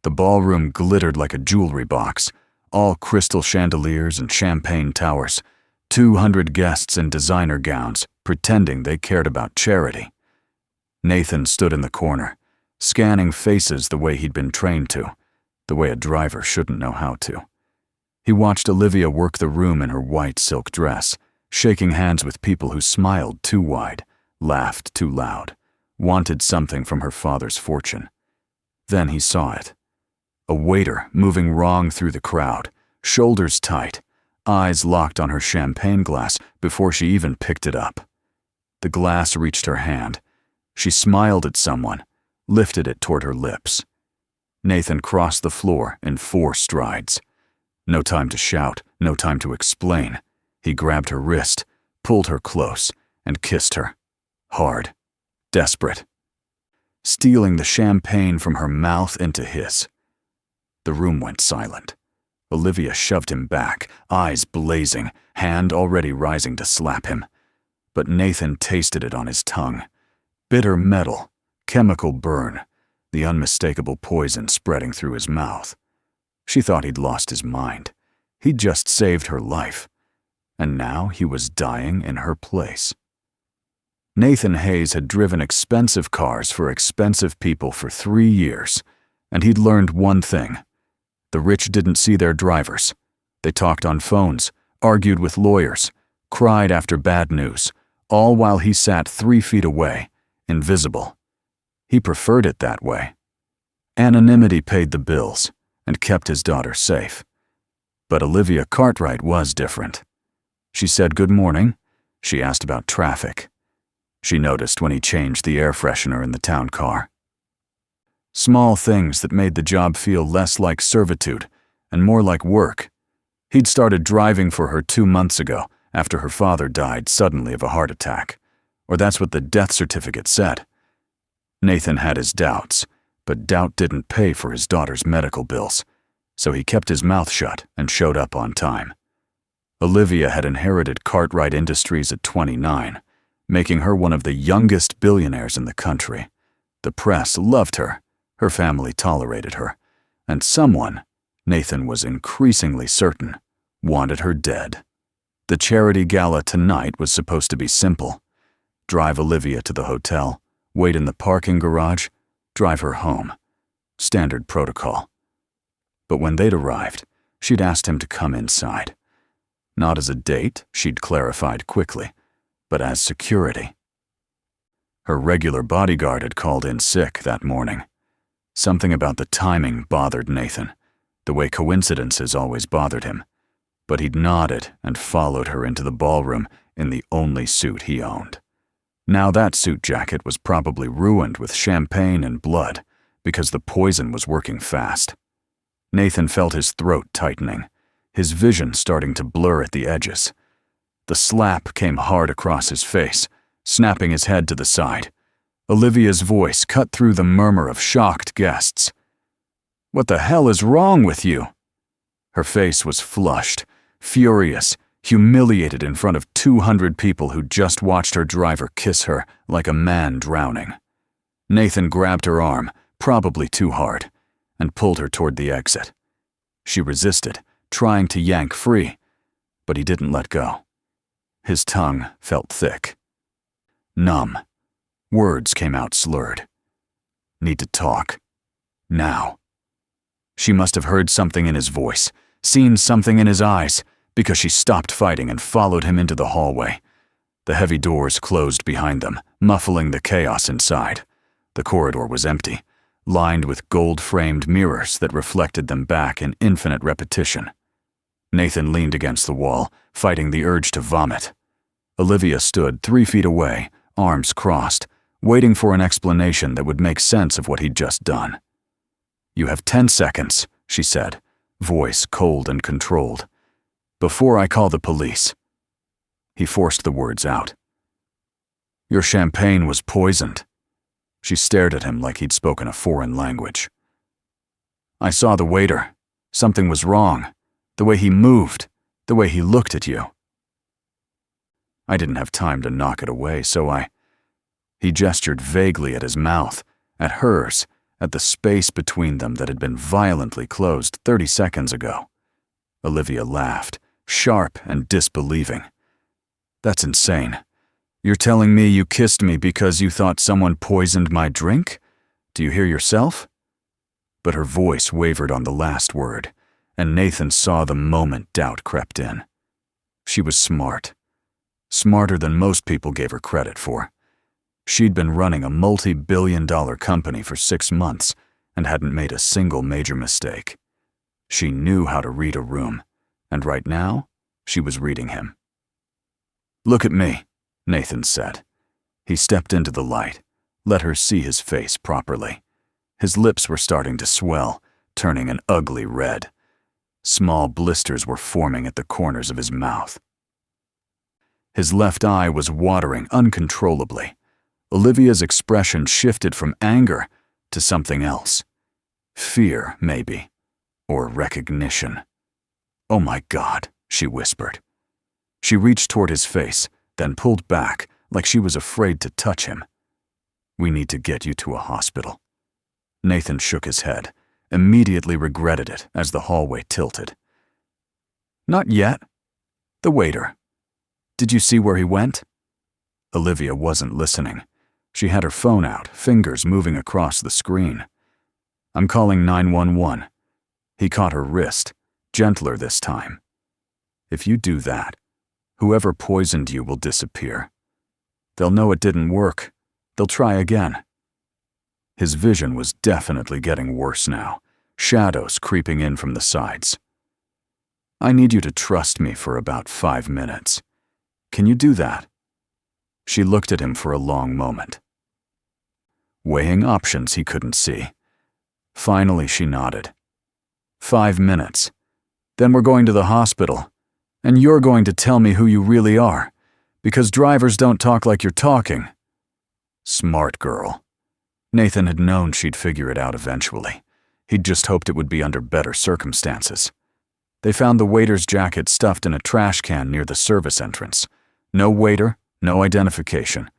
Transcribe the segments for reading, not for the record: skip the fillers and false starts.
The ballroom glittered like a jewelry box, all crystal chandeliers and champagne towers, 200 guests in designer gowns, pretending they cared about charity. Nathan stood in the corner, scanning faces the way he'd been trained to, the way a driver shouldn't know how to. He watched Olivia work the room in her white silk dress, shaking hands with people who smiled too wide, laughed too loud, wanted something from her father's fortune. Then he saw it. A waiter moving wrong through the crowd, shoulders tight, eyes locked on her champagne glass before she even picked it up. The glass reached her hand. She smiled at someone, lifted it toward her lips. Nathan crossed the floor in 4 strides. No time to shout, no time to explain. He grabbed her wrist, pulled her close, and kissed her. Hard, desperate. Stealing the champagne from her mouth into his. The room went silent. Olivia shoved him back, eyes blazing, hand already rising to slap him. But Nathan tasted it on his tongue. Bitter metal, chemical burn, the unmistakable poison spreading through his mouth. She thought he'd lost his mind. He'd just saved her life. And now he was dying in her place. Nathan Hayes had driven expensive cars for expensive people for 3 years, and he'd learned one thing. The rich didn't see their drivers. They talked on phones, argued with lawyers, cried after bad news, all while he sat 3 feet away, invisible. He preferred it that way. Anonymity paid the bills and kept his daughter safe. But Olivia Cartwright was different. She said good morning. She asked about traffic. She noticed when he changed the air freshener in the town car. Small things that made the job feel less like servitude and more like work. He'd started driving for her 2 months ago after her father died suddenly of a heart attack. Or that's what the death certificate said. Nathan had his doubts, but doubt didn't pay for his daughter's medical bills, so he kept his mouth shut and showed up on time. Olivia had inherited Cartwright Industries at 29, making her one of the youngest billionaires in the country. The press loved her, her family tolerated her, and someone, Nathan was increasingly certain, wanted her dead. The charity gala tonight was supposed to be simple. Drive Olivia to the hotel, wait in the parking garage, drive her home. Standard protocol. But when they'd arrived, she'd asked him to come inside. Not as a date, she'd clarified quickly, but as security. Her regular bodyguard had called in sick that morning. Something about the timing bothered Nathan, the way coincidences always bothered him. But he'd nodded and followed her into the ballroom in the only suit he owned. Now that suit jacket was probably ruined with champagne and blood because the poison was working fast. Nathan felt his throat tightening, his vision starting to blur at the edges. The slap came hard across his face, snapping his head to the side. Olivia's voice cut through the murmur of shocked guests. "What the hell is wrong with you?" Her face was flushed, furious, humiliated in front of 200 people who just watched her driver kiss her like a man drowning. Nathan grabbed her arm, probably too hard, and pulled her toward the exit. She resisted, trying to yank free, but he didn't let go. His tongue felt thick. Numb. Words came out slurred. Need to talk. Now. She must have heard something in his voice, seen something in his eyes, because she stopped fighting and followed him into the hallway. The heavy doors closed behind them, muffling the chaos inside. The corridor was empty, lined with gold-framed mirrors that reflected them back in infinite repetition. Nathan leaned against the wall, fighting the urge to vomit. Olivia stood 3 feet away, arms crossed, waiting for an explanation that would make sense of what he'd just done. "You have 10 seconds, she said, voice cold and controlled. "Before I call the police." He forced the words out. "Your champagne was poisoned." She stared at him like he'd spoken a foreign language. "I saw the waiter. Something was wrong. The way he moved, the way he looked at you." I didn't have time to knock it away, so He gestured vaguely at his mouth, at hers, at the space between them that had been violently closed 30 seconds ago. Olivia laughed, sharp and disbelieving. "That's insane. You're telling me you kissed me because you thought someone poisoned my drink? Do you hear yourself?" But her voice wavered on the last word, and Nathan saw the moment doubt crept in. She was smart. Smarter than most people gave her credit for. She'd been running a multi-billion-dollar company for 6 months and hadn't made a single major mistake. She knew how to read a room, and right now, she was reading him. "Look at me," Nathan said. He stepped into the light, let her see his face properly. His lips were starting to swell, turning an ugly red. Small blisters were forming at the corners of his mouth. His left eye was watering uncontrollably. Olivia's expression shifted from anger to something else. Fear, maybe, or recognition. "Oh my God," she whispered. She reached toward his face, then pulled back like she was afraid to touch him. "We need to get you to a hospital." Nathan shook his head, immediately regretted it as the hallway tilted. "Not yet. The waiter. Did you see where he went?" Olivia wasn't listening. She had her phone out, fingers moving across the screen. "I'm calling 911. He caught her wrist, gentler this time. If you do that, whoever poisoned you will disappear. They'll know it didn't work. They'll try again." His vision was definitely getting worse now, shadows creeping in from the sides. "I need you to trust me for about 5 minutes. Can you do that?" She looked at him for a long moment, weighing options he couldn't see. Finally, she nodded. 5 minutes. Then we're going to the hospital, and you're going to tell me who you really are, because drivers don't talk like you're talking." Smart girl. Nathan had known she'd figure it out eventually. He'd just hoped it would be under better circumstances. They found the waiter's jacket stuffed in a trash can near the service entrance. No waiter, no identification,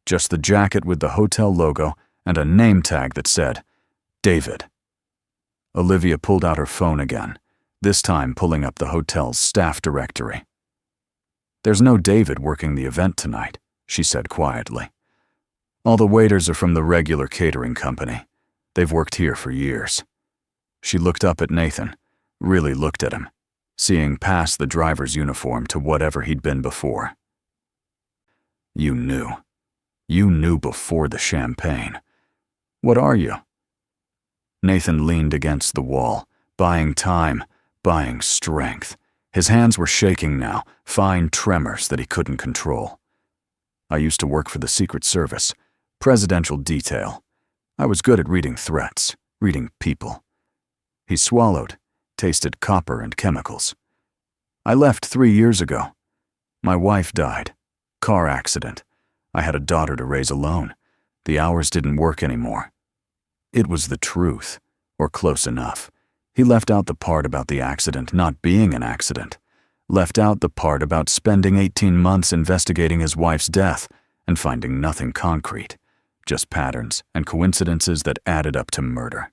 just the jacket with the hotel logo and a name tag that said, "David." Olivia pulled out her phone again, this time pulling up the hotel's staff directory. "There's no David working the event tonight," she said quietly. "All the waiters are from the regular catering company. They've worked here for years." She looked up at Nathan, really looked at him, seeing past the driver's uniform to whatever he'd been before. "You knew. You knew before the champagne. What are you?" Nathan leaned against the wall, buying time, buying strength. His hands were shaking now, fine tremors that he couldn't control. "I used to work for the Secret Service, presidential detail. I was good at reading threats, reading people." He swallowed, tasted copper and chemicals. "I left 3 years ago. My wife died. Car accident. I had a daughter to raise alone. The hours didn't work anymore." It was the truth, or close enough. He left out the part about the accident not being an accident, left out the part about spending 18 months investigating his wife's death and finding nothing concrete, just patterns and coincidences that added up to murder.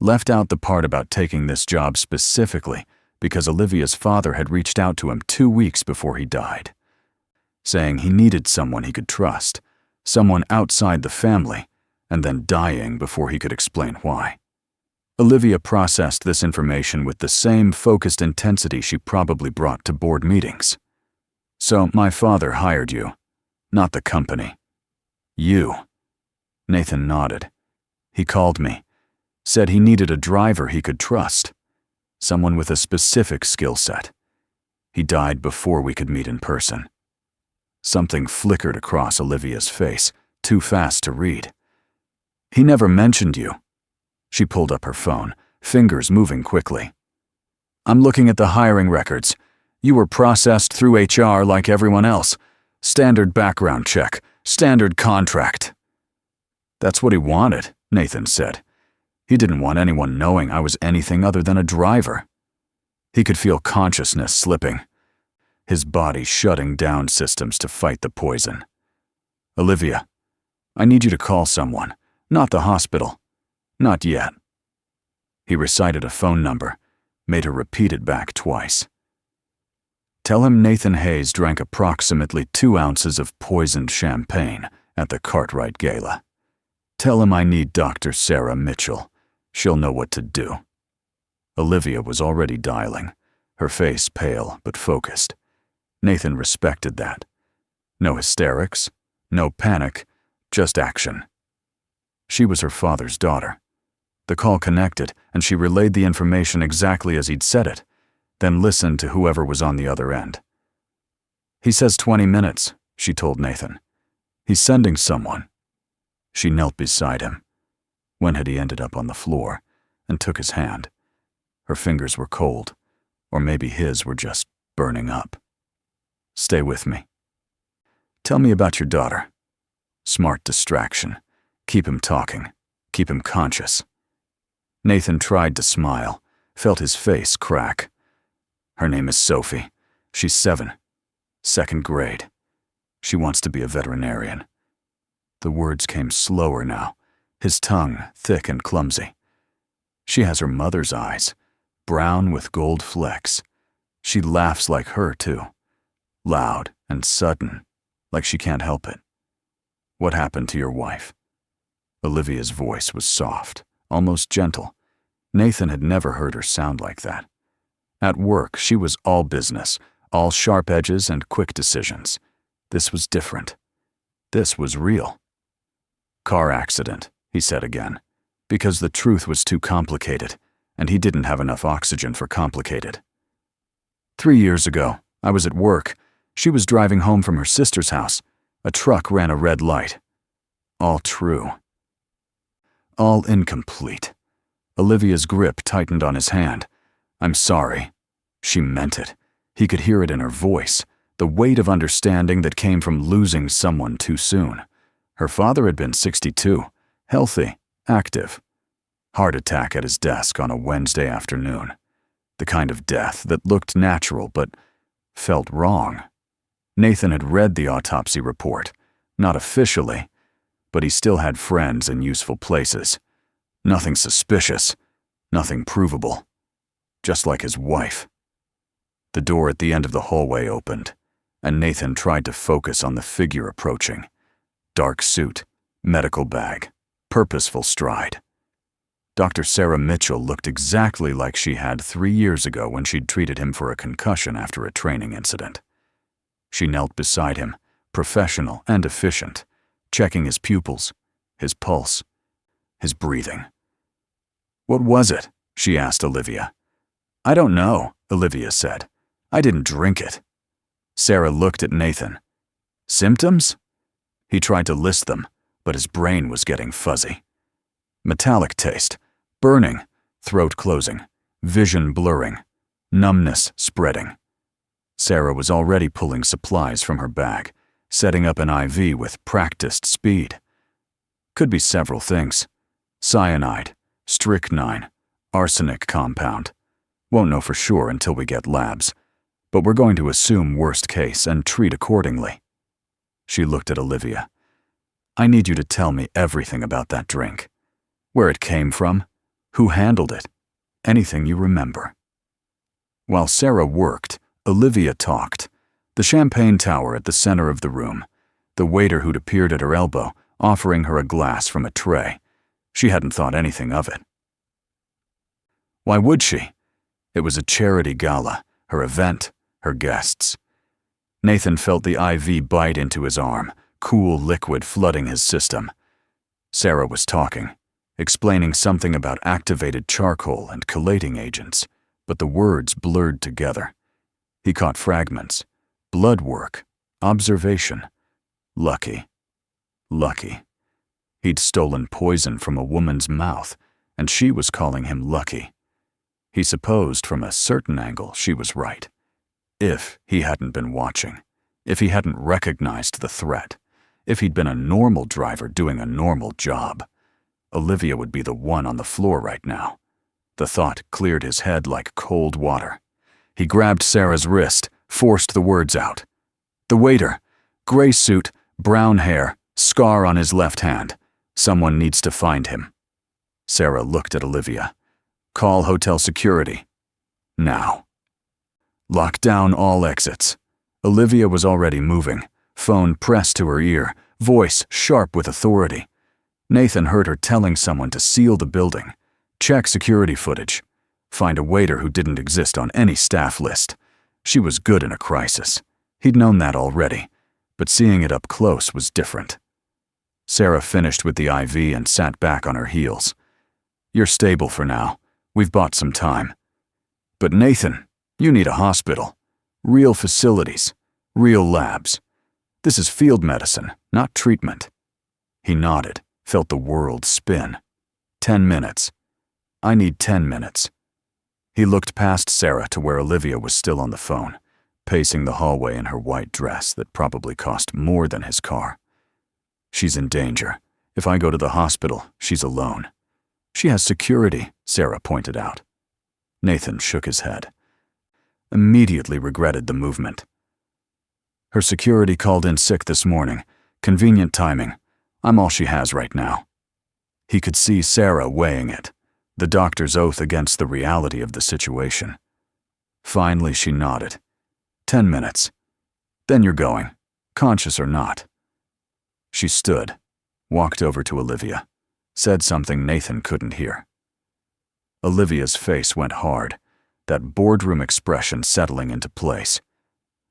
Left out the part about taking this job specifically because Olivia's father had reached out to him 2 weeks before he died, saying he needed someone he could trust, someone outside the family, and then dying before he could explain why. Olivia processed this information with the same focused intensity she probably brought to board meetings. "So my father hired you, not the company. You." Nathan nodded. "He called me, said he needed a driver he could trust, someone with a specific skill set. He died before we could meet in person." Something flickered across Olivia's face, too fast to read. "He never mentioned you." She pulled up her phone, fingers moving quickly. "I'm looking at the hiring records. You were processed through HR like everyone else. Standard background check, standard contract." "That's what he wanted," Nathan said. "He didn't want anyone knowing I was anything other than a driver." He could feel consciousness slipping, his body shutting down systems to fight the poison. "Olivia, I need you to call someone, not the hospital. Not yet. He recited a phone number, made her repeat it back twice. Tell him Nathan Hayes drank approximately 2 ounces of poisoned champagne at the Cartwright gala. Tell him I need Dr. Sarah Mitchell. She'll know what to do. Olivia was already dialing, her face pale but focused. Nathan respected that. No hysterics, no panic, just action. She was her father's daughter. The call connected, and she relayed the information exactly as he'd said it, then listened to whoever was on the other end. He says 20 minutes, she told Nathan. He's sending someone. She knelt beside him. When had he ended up on the floor, and took his hand? Her fingers were cold, or maybe his were just burning up. Stay with me. Tell me about your daughter. Smart distraction. Keep him talking. Keep him conscious. Nathan tried to smile, felt his face crack. Her name is Sophie. She's 7. 2nd grade. She wants to be a veterinarian. The words came slower now, his tongue thick and clumsy. She has her mother's eyes, brown with gold flecks. She laughs like her, too. Loud and sudden, like she can't help it. What happened to your wife? Olivia's voice was soft, almost gentle. Nathan had never heard her sound like that. At work, she was all business, all sharp edges and quick decisions. This was different. This was real. Car accident, he said again, because the truth was too complicated, and he didn't have enough oxygen for complicated. 3 years ago, I was at work. She was driving home from her sister's house. A truck ran a red light. All true. All incomplete. Olivia's grip tightened on his hand. I'm sorry. She meant it. He could hear it in her voice, the weight of understanding that came from losing someone too soon. Her father had been 62, healthy, active. Heart attack at his desk on a Wednesday afternoon. The kind of death that looked natural but felt wrong. Nathan had read the autopsy report, not officially, but he still had friends in useful places. Nothing suspicious, nothing provable. Just like his wife. The door at the end of the hallway opened, and Nathan tried to focus on the figure approaching. Dark suit, medical bag, purposeful stride. Dr. Sarah Mitchell looked exactly like she had 3 years ago when she'd treated him for a concussion after a training incident. She knelt beside him, professional and efficient, checking his pupils, his pulse, his breathing. What was it? She asked Olivia. I don't know, Olivia said. I didn't drink it. Sarah looked at Nathan. Symptoms? He tried to list them, but his brain was getting fuzzy. Metallic taste, burning, throat closing, vision blurring, numbness spreading. Sarah was already pulling supplies from her bag, setting up an IV with practiced speed. Could be several things. Cyanide, strychnine, arsenic compound. Won't know for sure until we get labs, but we're going to assume worst case and treat accordingly. She looked at Olivia. I need you to tell me everything about that drink. Where it came from, who handled it, anything you remember. While Sarah worked, Olivia talked. The champagne tower at the center of the room, the waiter who'd appeared at her elbow, offering her a glass from a tray. She hadn't thought anything of it. Why would she? It was a charity gala, her event, her guests. Nathan felt the IV bite into his arm, cool liquid flooding his system. Sarah was talking, explaining something about activated charcoal and chelating agents, but the words blurred together. He caught fragments. Blood work. Observation. Lucky. Lucky. He'd stolen poison from a woman's mouth, and she was calling him lucky. He supposed from a certain angle she was right. If he hadn't been watching, if he hadn't recognized the threat, if he'd been a normal driver doing a normal job, Olivia would be the one on the floor right now. The thought cleared his head like cold water. He grabbed Sarah's wrist, forced the words out. The waiter, gray suit, brown hair, scar on his left hand. Someone needs to find him. Sarah looked at Olivia. "Call hotel security. Now." "Lock down all exits." Olivia was already moving, phone pressed to her ear, voice sharp with authority. Nathan heard her telling someone to seal the building, check security footage, find a waiter who didn't exist on any staff list. She was good in a crisis. He'd known that already, but seeing it up close was different. Sarah finished with the IV and sat back on her heels. "You're stable for now. We've bought some time. But Nathan, you need a hospital. Real facilities. Real labs. This is field medicine, not treatment." He nodded, felt the world spin. 10 minutes. "I need 10 minutes. He looked past Sarah to where Olivia was still on the phone, pacing the hallway in her white dress that probably cost more than his car. "She's in danger. If I go to the hospital, she's alone." "She has security," Sarah pointed out. Nathan shook his head. Immediately regretted the movement. "Her security called in sick this morning. Convenient timing. I'm all she has right now." He could see Sarah weighing it, the doctor's oath against the reality of the situation. Finally, she nodded. 10 minutes. Then you're going, conscious or not." She stood, walked over to Olivia, said something Nathan couldn't hear. Olivia's face went hard, that boardroom expression settling into place.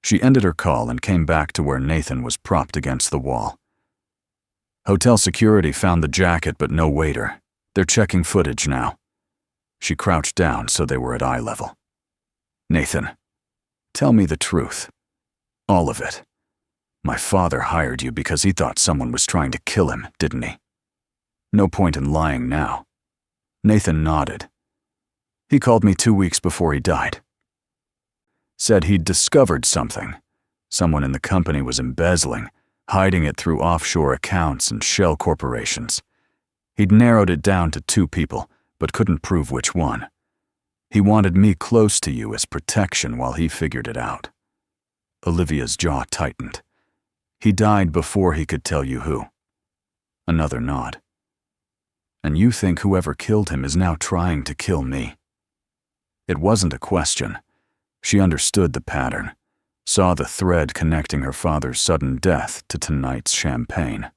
She ended her call and came back to where Nathan was propped against the wall. "Hotel security found the jacket but no waiter. They're checking footage now." She crouched down so they were at eye level. "Nathan, tell me the truth. All of it. My father hired you because he thought someone was trying to kill him, didn't he? No point in lying now." Nathan nodded. "He called me 2 weeks before he died. Said he'd discovered something. Someone in the company was embezzling, hiding it through offshore accounts and shell corporations. He'd narrowed it down to 2 people, but couldn't prove which one. He wanted me close to you as protection while he figured it out." Olivia's jaw tightened. "He died before he could tell you who." Another nod. "And you think whoever killed him is now trying to kill me?" It wasn't a question. She understood the pattern, saw the thread connecting her father's sudden death to tonight's champagne.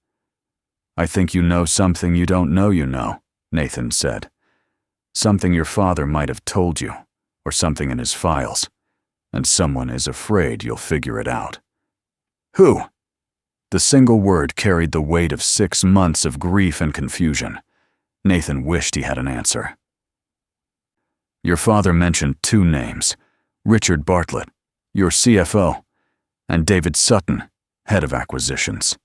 "I think you know something you don't know you know," Nathan said. "Something your father might have told you, or something in his files, and someone is afraid you'll figure it out." "Who?" The single word carried the weight of 6 months of grief and confusion. Nathan wished he had an answer. "Your father mentioned 2 names. Richard Bartlett, your CFO, and David Sutton, head of acquisitions."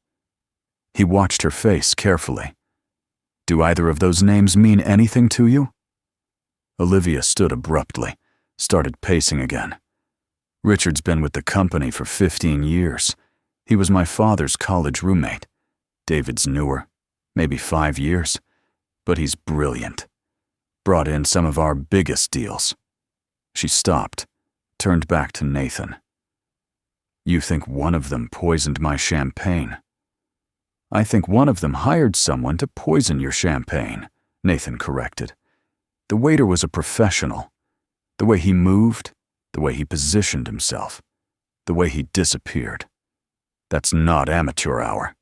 He watched her face carefully. "Do either of those names mean anything to you?" Olivia stood abruptly, started pacing again. "Richard's been with the company for 15 years. He was my father's college roommate. David's newer, maybe 5 years, but he's brilliant. Brought in some of our biggest deals." She stopped, turned back to Nathan. "You think one of them poisoned my champagne?" "I think one of them hired someone to poison your champagne," Nathan corrected. "The waiter was a professional. The way he moved, the way he positioned himself, the way he disappeared. That's not amateur hour."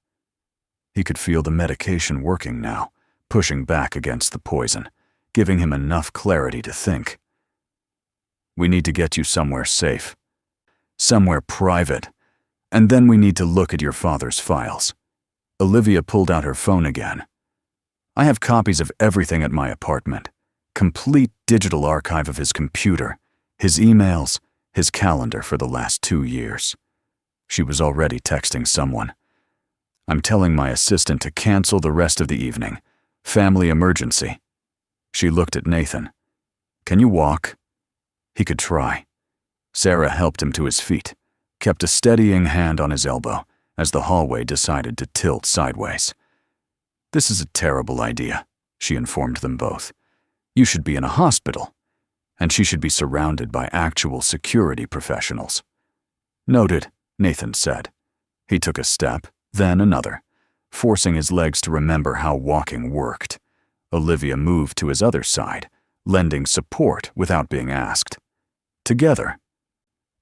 He could feel the medication working now, pushing back against the poison, giving him enough clarity to think. "We need to get you somewhere safe. Somewhere private. And then we need to look at your father's files." Olivia pulled out her phone again. "I have copies of everything at my apartment. Complete digital archive of his computer, his emails, his calendar for the last 2 years." She was already texting someone. "I'm telling my assistant to cancel the rest of the evening. Family emergency." She looked at Nathan. "Can you walk?" He could try. Sarah helped him to his feet, kept a steadying hand on his elbow as the hallway decided to tilt sideways. "This is a terrible idea," she informed them both. "You should be in a hospital, and she should be surrounded by actual security professionals." "Noted," Nathan said. He took a step, then another, forcing his legs to remember how walking worked. Olivia moved to his other side, lending support without being asked. Together,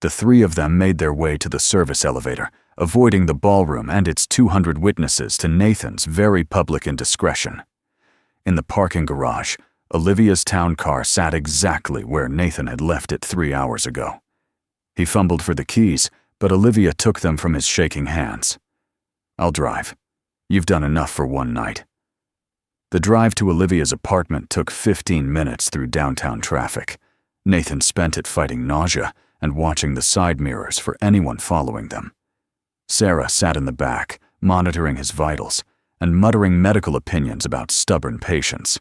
the three of them made their way to the service elevator, avoiding the ballroom and its 200 witnesses to Nathan's very public indiscretion. In the parking garage, Olivia's town car sat exactly where Nathan had left it 3 hours ago. He fumbled for the keys, but Olivia took them from his shaking hands. "I'll drive. You've done enough for one night." The drive to Olivia's apartment took 15 minutes through downtown traffic. Nathan spent it fighting nausea and watching the side mirrors for anyone following them. Sarah sat in the back, monitoring his vitals and muttering medical opinions about stubborn patients.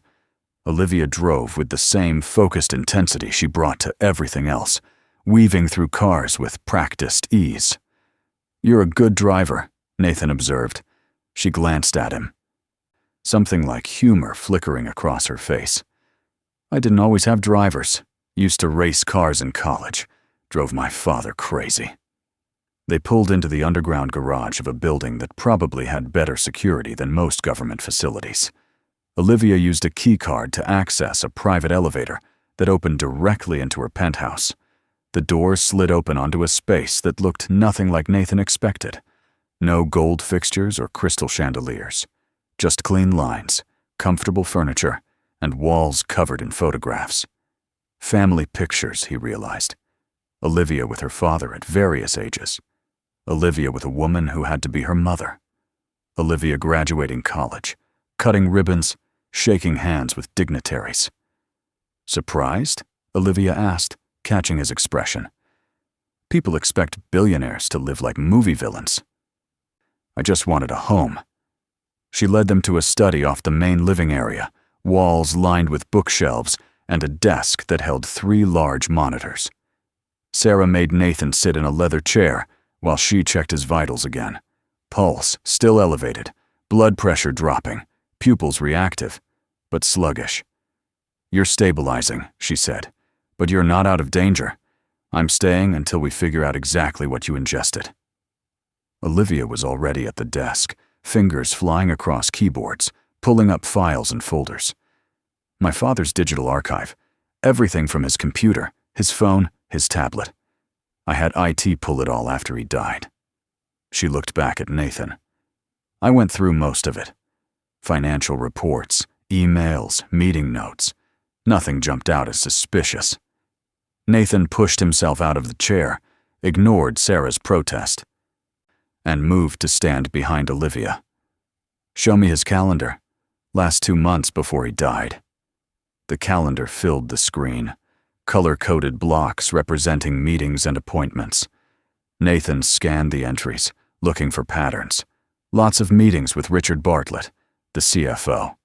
Olivia drove with the same focused intensity she brought to everything else, weaving through cars with practiced ease. "You're a good driver," Nathan observed. She glanced at him, something like humor flickering across her face. "I didn't always have drivers. Used to race cars in college. Drove my father crazy." They pulled into the underground garage of a building that probably had better security than most government facilities. Olivia used a key card to access a private elevator that opened directly into her penthouse. The doors slid open onto a space that looked nothing like Nathan expected. No gold fixtures or crystal chandeliers. Just clean lines, comfortable furniture, and walls covered in photographs. Family pictures, he realized. Olivia with her father at various ages. Olivia with a woman who had to be her mother. Olivia graduating college, cutting ribbons, shaking hands with dignitaries. "Surprised?" Olivia asked, catching his expression. "People expect billionaires to live like movie villains." "I just wanted a home." She led them to a study off the main living area, walls lined with bookshelves and a desk that held 3 large monitors. Sarah made Nathan sit in a leather chair while she checked his vitals again. Pulse still elevated, blood pressure dropping, pupils reactive, but sluggish. "You're stabilizing," she said, "but you're not out of danger. I'm staying until we figure out exactly what you ingested." Olivia was already at the desk, fingers flying across keyboards, pulling up files and folders. "My father's digital archive. Everything from his computer, his phone, his tablet. I had IT pull it all after he died." She looked back at Nathan. "I went through most of it. Financial reports, emails, meeting notes. Nothing jumped out as suspicious." Nathan pushed himself out of the chair, ignored Sarah's protest, and moved to stand behind Olivia. "Show me his calendar. Last 2 months before he died." The calendar filled the screen, color-coded blocks representing meetings and appointments. Nathan scanned the entries, looking for patterns. Lots of meetings with Richard Bartlett, the CFO.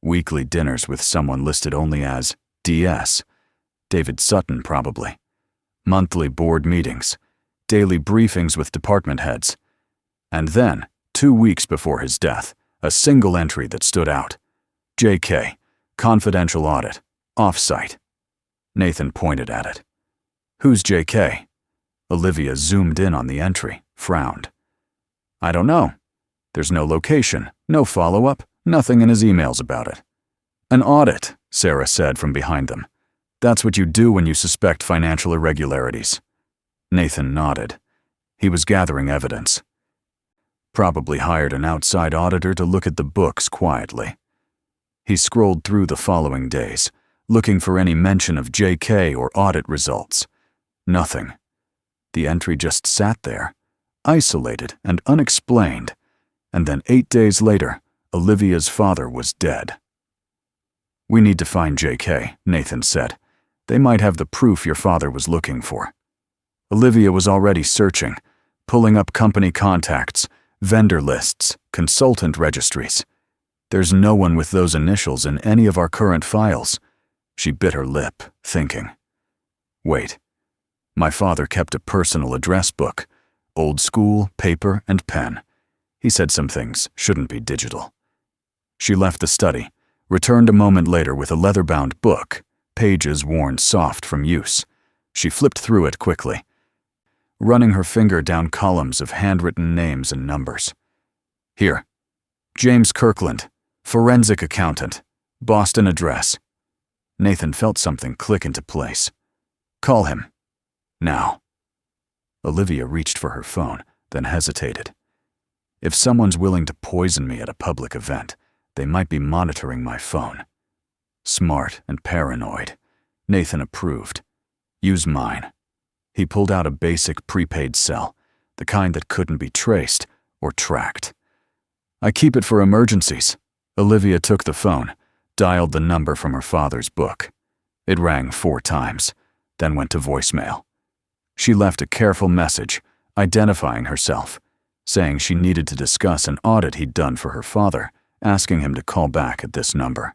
Weekly dinners with someone listed only as DS. David Sutton, probably. Monthly board meetings. Daily briefings with department heads. And then, 2 weeks before his death, a single entry that stood out. JK, confidential audit, off-site. Nathan pointed at it. "Who's JK?" Olivia zoomed in on the entry, frowned. "I don't know. There's no location, no follow-up, nothing in his emails about it." "An audit," Sarah said from behind them. "That's what you do when you suspect financial irregularities." Nathan nodded. He was gathering evidence. Probably hired an outside auditor to look at the books quietly. He scrolled through the following days, looking for any mention of JK or audit results. Nothing. The entry just sat there, isolated and unexplained, and then 8 days later, Olivia's father was dead. "We need to find JK," Nathan said. "They might have the proof your father was looking for." Olivia was already searching, pulling up company contacts, vendor lists, consultant registries. "There's no one with those initials in any of our current files." She bit her lip, thinking. "Wait. My father kept a personal address book, old school, paper and pen. He said some things shouldn't be digital." She left the study, returned a moment later with a leather-bound book, pages worn soft from use. She flipped through it quickly, running her finger down columns of handwritten names and numbers. "Here. James Kirkland, forensic accountant, Boston address. Nathan felt something click into place. Call him. Now. Olivia reached for her phone, then hesitated. If someone's willing to poison me at a public event, they might be monitoring my phone. Smart and paranoid. Nathan approved. Use mine. He pulled out a basic prepaid cell, the kind that couldn't be traced or tracked. I keep it for emergencies. Olivia took the phone, dialed the number from her father's book. It rang 4 times, then went to voicemail. She left a careful message, identifying herself, saying she needed to discuss an audit he'd done for her father, asking him to call back at this number.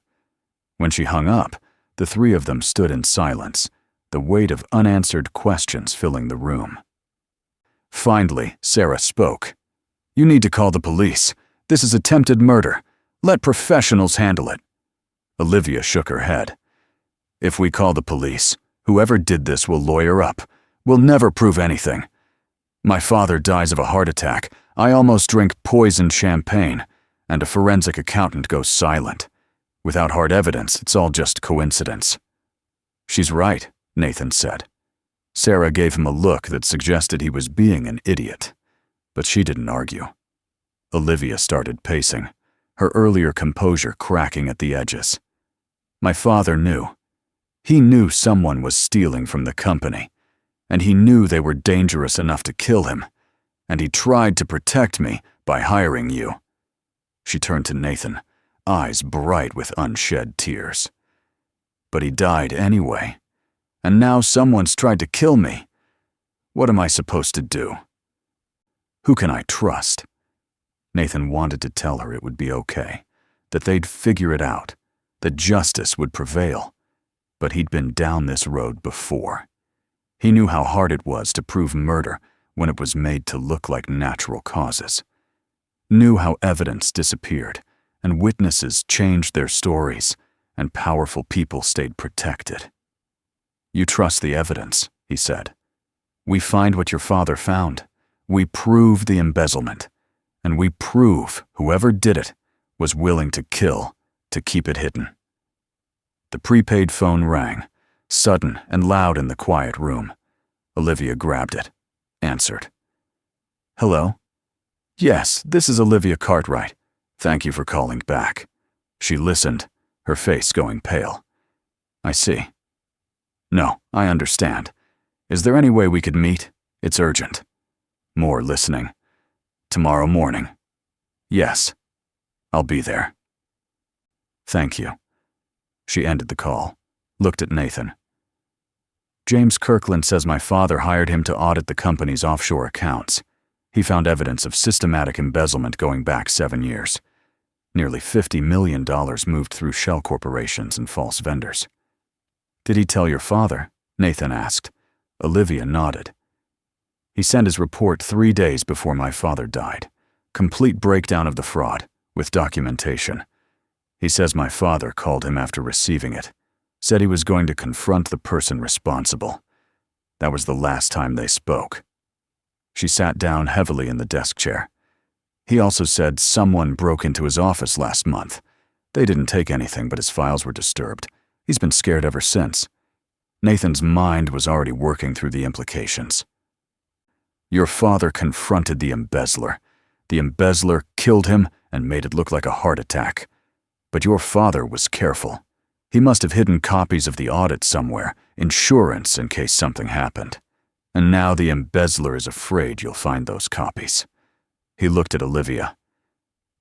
When she hung up, the 3 of them stood in silence, the weight of unanswered questions filling the room. Finally, Sarah spoke. You need to call the police. This is attempted murder. Let professionals handle it. Olivia shook her head. If we call the police, whoever did this will lawyer up. We'll never prove anything. My father dies of a heart attack. I almost drink poisoned champagne, and a forensic accountant goes silent. Without hard evidence, it's all just coincidence. She's right, Nathan said. Sarah gave him a look that suggested he was being an idiot, but she didn't argue. Olivia started pacing, her earlier composure cracking at the edges. My father knew. He knew someone was stealing from the company, and he knew they were dangerous enough to kill him, and he tried to protect me by hiring you. She turned to Nathan, eyes bright with unshed tears. But he died anyway, and now someone's tried to kill me. What am I supposed to do? Who can I trust? Nathan wanted to tell her it would be okay, that they'd figure it out, that justice would prevail. But he'd been down this road before. He knew how hard it was to prove murder when it was made to look like natural causes. Knew how evidence disappeared, and witnesses changed their stories, and powerful people stayed protected. You trust the evidence, he said. We find what your father found. We prove the embezzlement. And we prove whoever did it was willing to kill to keep it hidden. The prepaid phone rang, sudden and loud in the quiet room. Olivia grabbed it, answered. Hello? Yes, this is Olivia Cartwright. Thank you for calling back. She listened, her face going pale. I see. No, I understand. Is there any way we could meet? It's urgent. More listening. Tomorrow morning. Yes. I'll be there. Thank you. She ended the call, looked at Nathan. James Kirkland says my father hired him to audit the company's offshore accounts. He found evidence of systematic embezzlement going back 7 years. Nearly $50 million moved through shell corporations and false vendors. Did he tell your father? Nathan asked. Olivia nodded. He sent his report 3 days before my father died. Complete breakdown of the fraud, with documentation. He says my father called him after receiving it. Said he was going to confront the person responsible. That was the last time they spoke. She sat down heavily in the desk chair. He also said someone broke into his office last month. They didn't take anything, but his files were disturbed. He's been scared ever since. Nathan's mind was already working through the implications. Your father confronted the embezzler. The embezzler killed him and made it look like a heart attack. But your father was careful. He must have hidden copies of the audit somewhere, insurance in case something happened. And now the embezzler is afraid you'll find those copies. He looked at Olivia.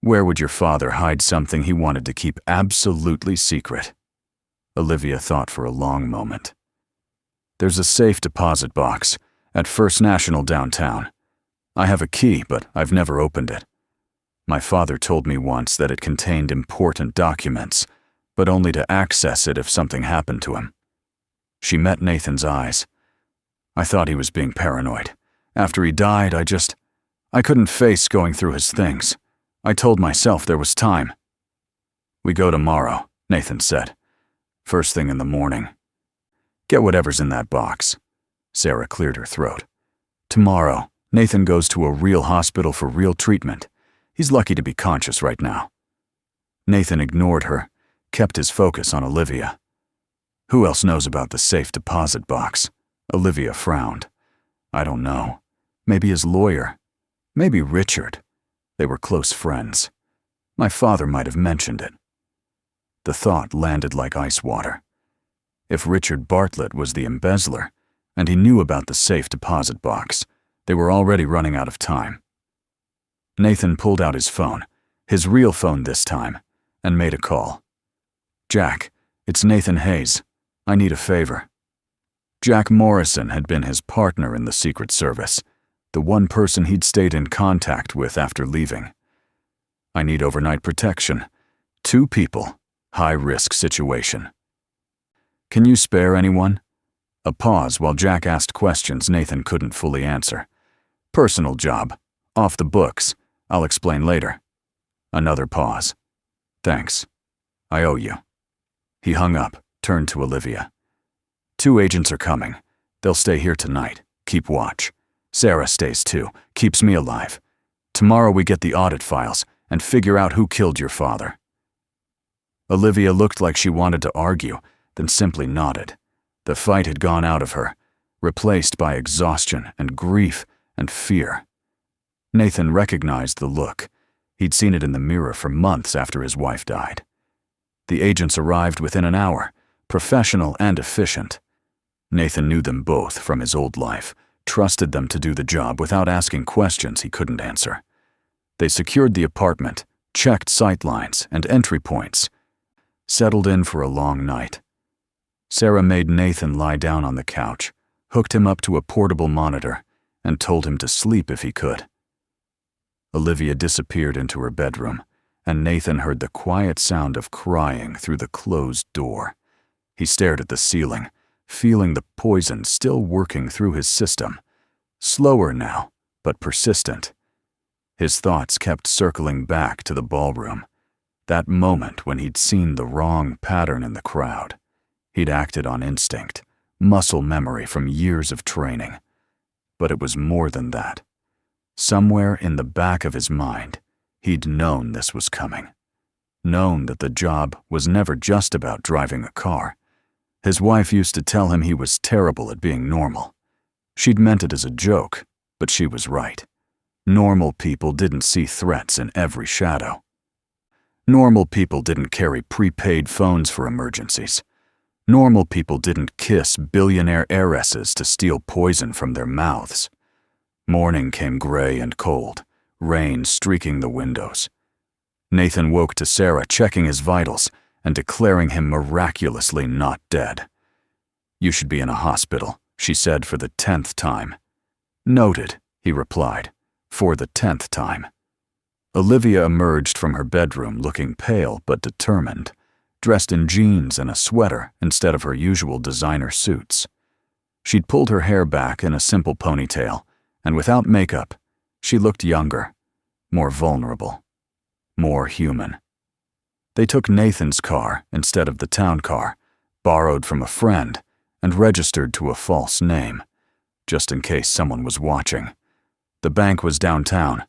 Where would your father hide something he wanted to keep absolutely secret? Olivia thought for a long moment. There's a safe deposit box at First National downtown. I have a key, but I've never opened it. My father told me once that it contained important documents, but only to access it if something happened to him. She met Nathan's eyes. I thought he was being paranoid. After he died, I couldn't face going through his things. I told myself there was time. We go tomorrow, Nathan said. First thing in the morning. Get whatever's in that box. Sarah cleared her throat. Tomorrow, Nathan goes to a real hospital for real treatment. He's lucky to be conscious right now. Nathan ignored her, kept his focus on Olivia. Who else knows about the safe deposit box? Olivia frowned. I don't know. Maybe his lawyer. Maybe Richard. They were close friends. My father might have mentioned it. The thought landed like ice water. If Richard Bartlett was the embezzler, and he knew about the safe deposit box, they were already running out of time. Nathan pulled out his phone, his real phone this time, and made a call. Jack, it's Nathan Hayes. I need a favor. Jack Morrison had been his partner in the Secret Service, the one person he'd stayed in contact with after leaving. I need overnight protection. 2 people. High-risk situation. Can you spare anyone? A pause while Jack asked questions Nathan couldn't fully answer. Personal job. Off the books. I'll explain later. Another pause. Thanks. I owe you. He hung up, turned to Olivia. 2 agents are coming. They'll stay here tonight. Keep watch. Sarah stays too. Keeps me alive. Tomorrow we get the audit files and figure out who killed your father. Olivia looked like she wanted to argue, then simply nodded. The fight had gone out of her, replaced by exhaustion and grief and fear. Nathan recognized the look. He'd seen it in the mirror for months after his wife died. The agents arrived within an hour, professional and efficient. Nathan knew them both from his old life, trusted them to do the job without asking questions he couldn't answer. They secured the apartment, checked sightlines and entry points, settled in for a long night. Sarah made Nathan lie down on the couch, hooked him up to a portable monitor, and told him to sleep if he could. Olivia disappeared into her bedroom, and Nathan heard the quiet sound of crying through the closed door. He stared at the ceiling, feeling the poison still working through his system. Slower now, but persistent. His thoughts kept circling back to the ballroom, that moment when he'd seen the wrong pattern in the crowd. He'd acted on instinct, muscle memory from years of training. But it was more than that. Somewhere in the back of his mind, he'd known this was coming. Known that the job was never just about driving a car. His wife used to tell him he was terrible at being normal. She'd meant it as a joke, but she was right. Normal people didn't see threats in every shadow. Normal people didn't carry prepaid phones for emergencies. Normal people didn't kiss billionaire heiresses to steal poison from their mouths. Morning came gray and cold, rain streaking the windows. Nathan woke to Sarah checking his vitals and declaring him miraculously not dead. You should be in a hospital, she said for the 10th time. Noted, he replied, for the 10th time. Olivia emerged from her bedroom looking pale but determined, dressed in jeans and a sweater instead of her usual designer suits. She'd pulled her hair back in a simple ponytail, and without makeup, she looked younger, more vulnerable, more human. They took Nathan's car instead of the town car, borrowed from a friend, and registered to a false name, just in case someone was watching. The bank was downtown,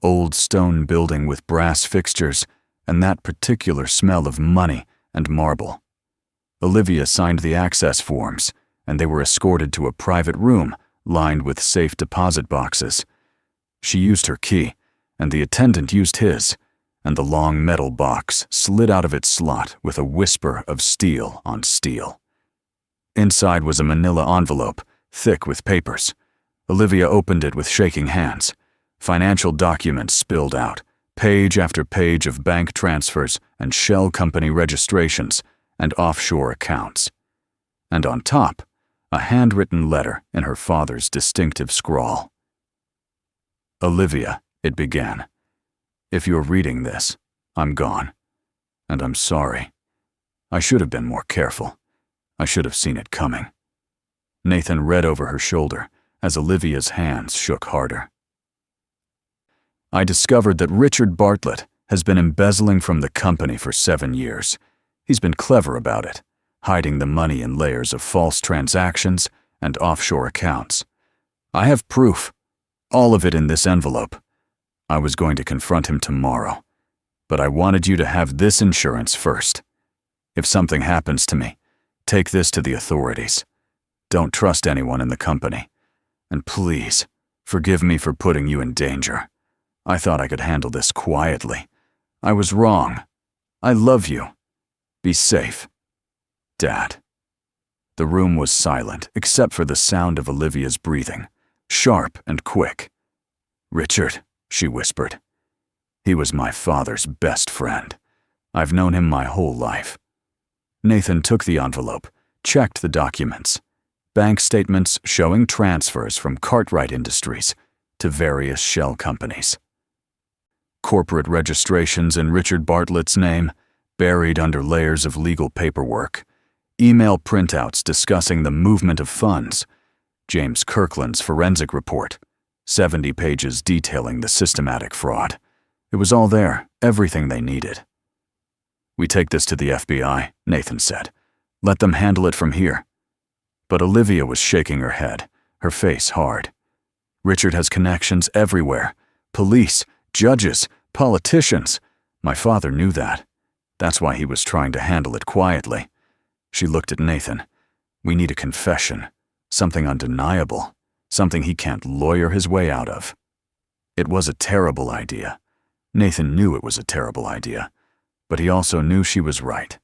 old stone building with brass fixtures and that particular smell of money and marble. Olivia signed the access forms, and they were escorted to a private room lined with safe deposit boxes. She used her key, and the attendant used his, and the long metal box slid out of its slot with a whisper of steel on steel. Inside was a manila envelope, thick with papers. Olivia opened it with shaking hands. Financial documents spilled out, page after page of bank transfers and shell company registrations and offshore accounts. And on top, a handwritten letter in her father's distinctive scrawl. Olivia, it began. If you're reading this, I'm gone. And I'm sorry. I should have been more careful. I should have seen it coming. Nathan read over her shoulder as Olivia's hands shook harder. I discovered that Richard Bartlett has been embezzling from the company for 7 years. He's been clever about it, hiding the money in layers of false transactions and offshore accounts. I have proof, all of it in this envelope. I was going to confront him tomorrow, but I wanted you to have this insurance first. If something happens to me, take this to the authorities. Don't trust anyone in the company. And please, forgive me for putting you in danger. I thought I could handle this quietly. I was wrong. I love you. Be safe. Dad." The room was silent, except for the sound of Olivia's breathing, sharp and quick. "Richard," she whispered. "He was my father's best friend. I've known him my whole life." Nathan took the envelope, checked the documents. Bank statements showing transfers from Cartwright Industries to various shell companies. Corporate registrations in Richard Bartlett's name, buried under layers of legal paperwork. Email printouts discussing the movement of funds. James Kirkland's forensic report. 70 pages detailing the systematic fraud. It was all there, everything they needed. "We take this to the FBI," Nathan said. "Let them handle it from here." But Olivia was shaking her head, her face hard. "Richard has connections everywhere. Police, judges, politicians. My father knew that. That's why he was trying to handle it quietly." She looked at Nathan. "We need a confession. Something undeniable. Something he can't lawyer his way out of." It was a terrible idea. Nathan knew it was a terrible idea. But he also knew she was right.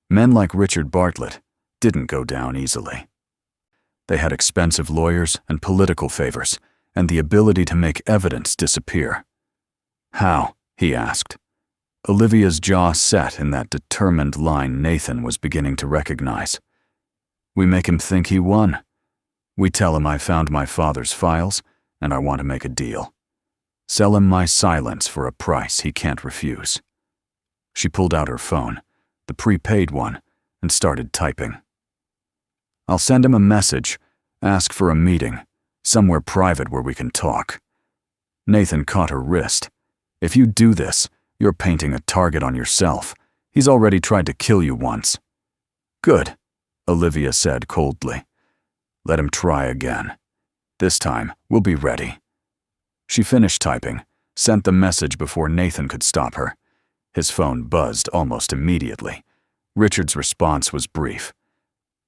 Men like Richard Bartlett didn't go down easily. They had expensive lawyers and political favors, and the ability to make evidence disappear. "How?" he asked. Olivia's jaw set in that determined line Nathan was beginning to recognize. "We make him think he won. We tell him I found my father's files, and I want to make a deal. Sell him my silence for a price he can't refuse." She pulled out her phone, the prepaid one, and started typing. "I'll send him a message, ask for a meeting, somewhere private where we can talk." Nathan caught her wrist. "If you do this, you're painting a target on yourself. He's already tried to kill you once." "Good," Olivia said coldly. "Let him try again. This time, we'll be ready." She finished typing, sent the message before Nathan could stop her. His phone buzzed almost immediately. Richard's response was brief.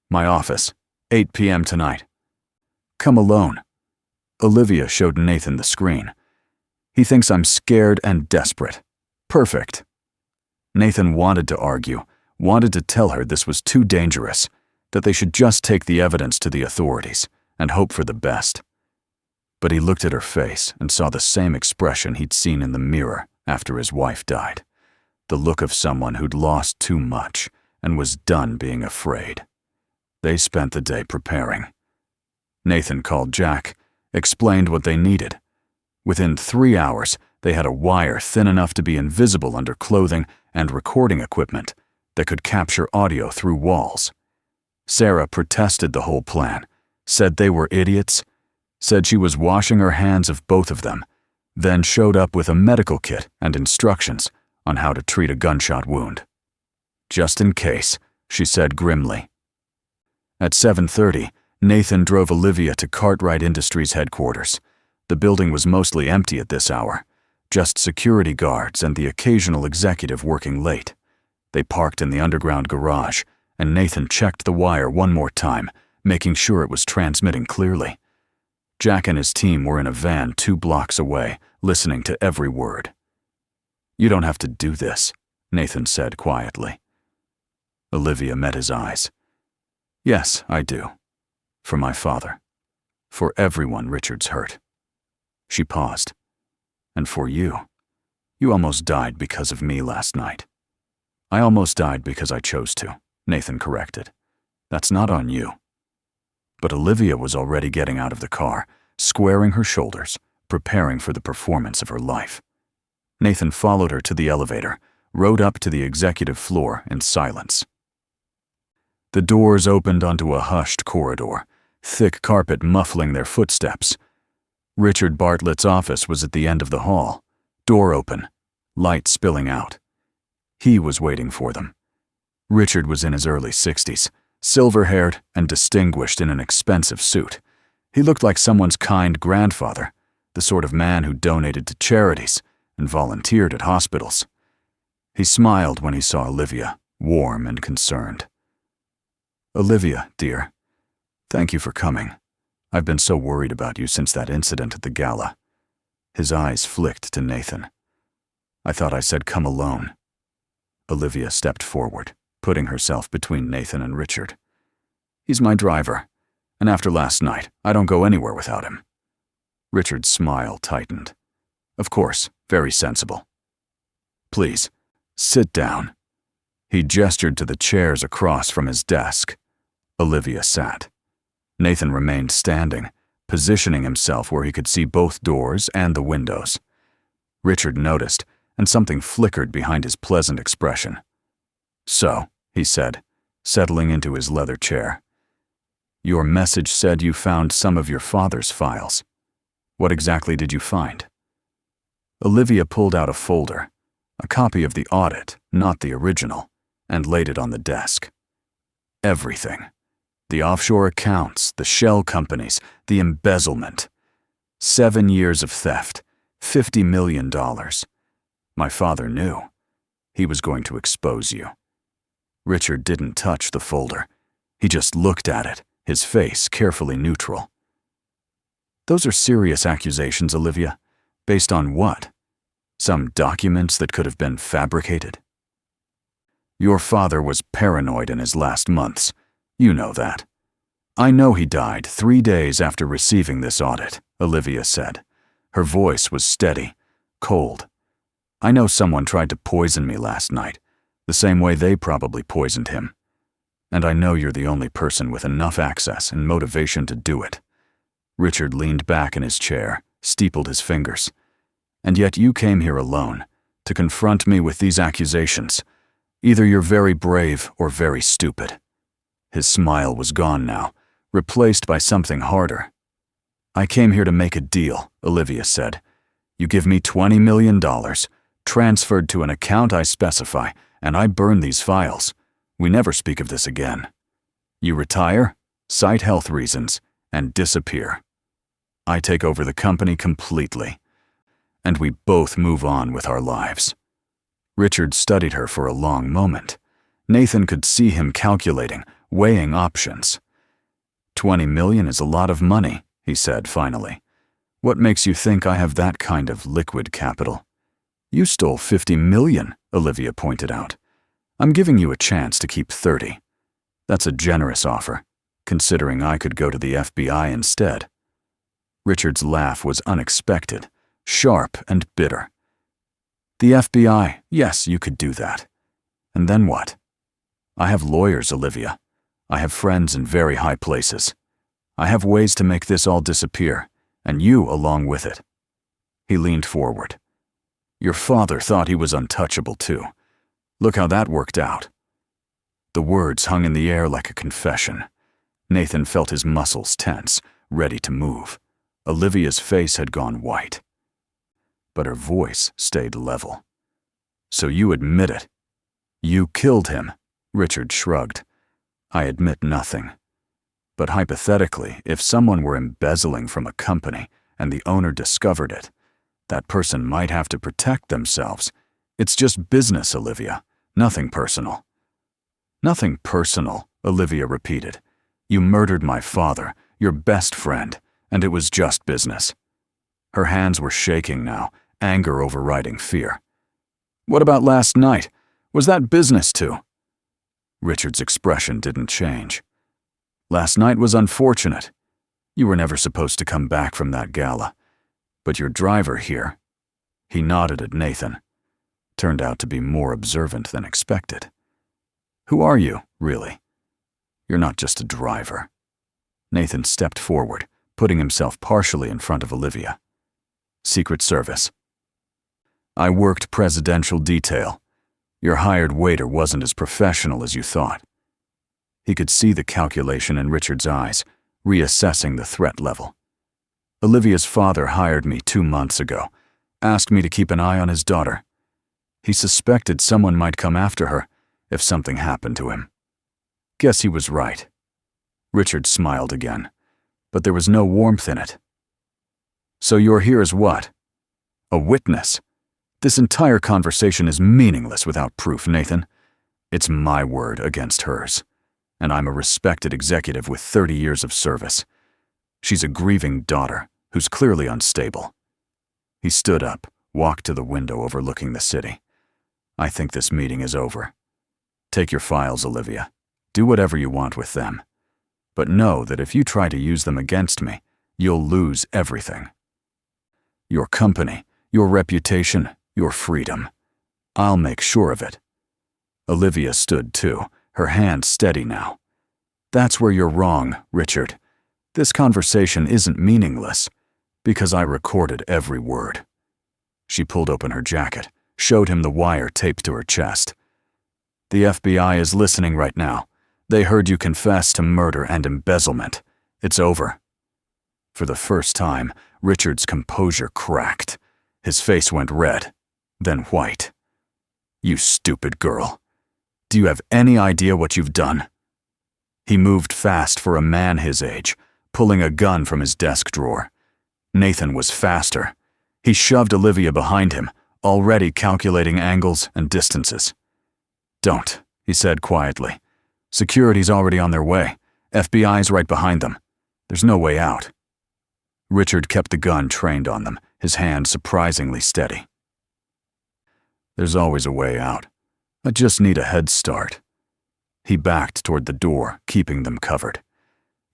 "My office, 8 p.m. tonight. Come alone." Olivia showed Nathan the screen. "He thinks I'm scared and desperate. Perfect." Nathan wanted to argue, wanted to tell her this was too dangerous, that they should just take the evidence to the authorities and hope for the best. But he looked at her face and saw the same expression he'd seen in the mirror after his wife died. The look of someone who'd lost too much and was done being afraid. They spent the day preparing. Nathan called Jack, explained what they needed. Within 3 hours, they had a wire thin enough to be invisible under clothing and recording equipment that could capture audio through walls. Sarah protested the whole plan, said they were idiots, said she was washing her hands of both of them, then showed up with a medical kit and instructions on how to treat a gunshot wound. "Just in case," she said grimly. At 7:30, Nathan drove Olivia to Cartwright Industries headquarters. The building was mostly empty at this hour, just security guards and the occasional executive working late. They parked in the underground garage, and Nathan checked the wire one more time, making sure it was transmitting clearly. Jack and his team were in a van 2 blocks away, listening to every word. "You don't have to do this," Nathan said quietly. Olivia met his eyes. "Yes, I do. For my father. For everyone Richard's hurt." She paused. "And for you. You almost died because of me last night." "I almost died because I chose to," Nathan corrected. "That's not on you." But Olivia was already getting out of the car, squaring her shoulders, preparing for the performance of her life. Nathan followed her to the elevator, rode up to the executive floor in silence. The doors opened onto a hushed corridor, thick carpet muffling their footsteps. Richard Bartlett's office was at the end of the hall, door open, light spilling out. He was waiting for them. Richard was in his early 60s, silver-haired and distinguished in an expensive suit. He looked like someone's kind grandfather, the sort of man who donated to charities and volunteered at hospitals. He smiled when he saw Olivia, warm and concerned. "Olivia, dear, thank you for coming. I've been so worried about you since that incident at the gala." His eyes flicked to Nathan. "I thought I said come alone." Olivia stepped forward, putting herself between Nathan and Richard. "He's my driver, and after last night, I don't go anywhere without him." Richard's smile tightened. "Of course, very sensible. Please, sit down." He gestured to the chairs across from his desk. Olivia sat. Nathan remained standing, positioning himself where he could see both doors and the windows. Richard noticed, and something flickered behind his pleasant expression. "So," he said, settling into his leather chair, "your message said you found some of your father's files. What exactly did you find?" Olivia pulled out a folder, a copy of the audit, not the original, and laid it on the desk. Everything. The offshore accounts, the shell companies, the embezzlement. 7 years of theft, $50 million. My father knew. He was going to expose you. Richard didn't touch the folder. He just looked at it, his face carefully neutral. "Those are serious accusations, Olivia. Based on what? Some documents that could have been fabricated?" "Your father was paranoid in his last months. You know that." "I know he died 3 days after receiving this audit," Olivia said. Her voice was steady, cold. "I know someone tried to poison me last night, the same way they probably poisoned him. And I know you're the only person with enough access and motivation to do it." Richard leaned back in his chair, steepled his fingers. "And yet you came here alone, to confront me with these accusations. Either you're very brave or very stupid." His smile was gone now, replaced by something harder. "I came here to make a deal," Olivia said. "You give me $20 million, transferred to an account I specify, and I burn these files. We never speak of this again. You retire, cite health reasons, and disappear. I take over the company completely, and we both move on with our lives." Richard studied her for a long moment. Nathan could see him calculating, weighing options. $20 million is a lot of money," he said finally. "What makes you think I have that kind of liquid capital?" "You stole $50 million, Olivia pointed out. "I'm giving you a chance to keep 30. That's a generous offer, considering I could go to the FBI instead." Richard's laugh was unexpected, sharp and bitter. "The FBI, yes, you could do that. And then what? I have lawyers, Olivia. I have friends in very high places. I have ways to make this all disappear, and you along with it." He leaned forward. "Your father thought he was untouchable too. Look how that worked out." The words hung in the air like a confession. Nathan felt his muscles tense, ready to move. Olivia's face had gone white, but her voice stayed level. "So you admit it? You killed him?" Richard shrugged. "I admit nothing. But hypothetically, if someone were embezzling from a company and the owner discovered it, that person might have to protect themselves. It's just business, Olivia. Nothing personal." "Nothing personal," Olivia repeated. "You murdered my father, your best friend, and it was just business." Her hands were shaking now, anger overriding fear. "What about last night? Was that business too?" Richard's expression didn't change. "Last night was unfortunate. You were never supposed to come back from that gala. But your driver here," he nodded at Nathan, "turned out to be more observant than expected. Who are you, really? You're not just a driver." Nathan stepped forward, putting himself partially in front of Olivia. "Secret Service. I worked presidential detail. Your hired waiter wasn't as professional as you thought." He could see the calculation in Richard's eyes, reassessing the threat level. "Olivia's father hired me 2 months ago, asked me to keep an eye on his daughter. He suspected someone might come after her if something happened to him. Guess he was right." Richard smiled again, but there was no warmth in it. "So you're here as what? A witness? This entire conversation is meaningless without proof, Nathan. It's my word against hers, and I'm a respected executive with 30 years of service. She's a grieving daughter who's clearly unstable. He stood up, walked to the window overlooking the city. I think this meeting is over. Take your files, Olivia. Do whatever you want with them. But know that if you try to use them against me, you'll lose everything. Your company, your reputation, your freedom. I'll make sure of it. Olivia stood too, her hand steady now. That's where you're wrong, Richard. This conversation isn't meaningless, because I recorded every word. She pulled open her jacket, showed him the wire taped to her chest. The FBI is listening right now. They heard you confess to murder and embezzlement. It's over. For the first time, Richard's composure cracked. His face went red, then white. You stupid girl. Do you have any idea what you've done? He moved fast for a man his age, pulling a gun from his desk drawer. Nathan was faster. He shoved Olivia behind him, already calculating angles and distances. Don't, he said quietly. Security's already on their way. FBI's right behind them. There's no way out. Richard kept the gun trained on them, his hand surprisingly steady. There's always a way out. I just need a head start. He backed toward the door, keeping them covered.